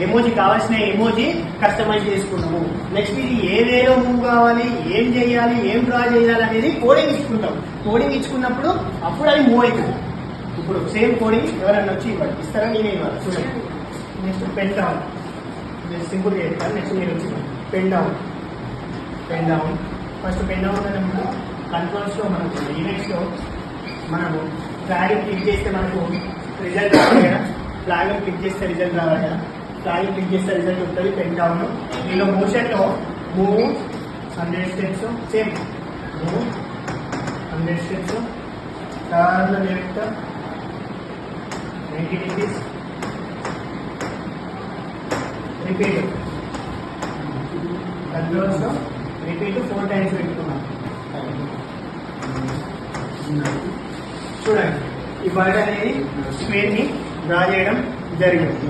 Emoji కావాల్సిన emoji customise చేసుకున్నాము. Next ఇది ఏ వేలో మూవ్ కావాలి, ఏం చేయాలి, ఏం డ్రా చేయాలి అనేది కోడింగ్ ఇచ్చుకుంటాం. కోడింగ్ ఇచ్చుకున్నప్పుడు అప్పుడు అది మూవ్ అవుతుంది. ఇప్పుడు సేమ్ కోడింగ్ ఎవరైనా వచ్చి ఇవ్వండి, ఇస్తారా నేనే ఇవ్వాలి. చూడండి, నెక్స్ట్ పెన్ డౌన్, నేను సింపుల్ చేస్తాను. నెక్స్ట్ మీరు వచ్చి pen down, pen down. First pen down అన్నప్పుడు కంట్రోల్స్లో మనకు ఈవెంట్స్లో మనము ఫ్లాగ్ క్లిక్ చేస్తే మనకు రిజల్ట్ రావాలి కదా. ఫ్లాగ్ క్లిక్ చేస్తే రిజల్ట్ రావాలి కదా. ఫ్లాగ్ క్లిక్ చేస్తే రిజల్ట్ ఉంటుంది. పెన్ డౌన్ దీనిలో మోషన్లో move 100 steps, same move 100 steps, turn left 90 degrees, repeat. కంట్రోల్స్లో రిపీట్ 4 times పెట్టుకున్నాం. చూడండి, ఈ బర్డ్ అనేది స్క్వేర్ ని డ్రా చేయడం జరిగింది.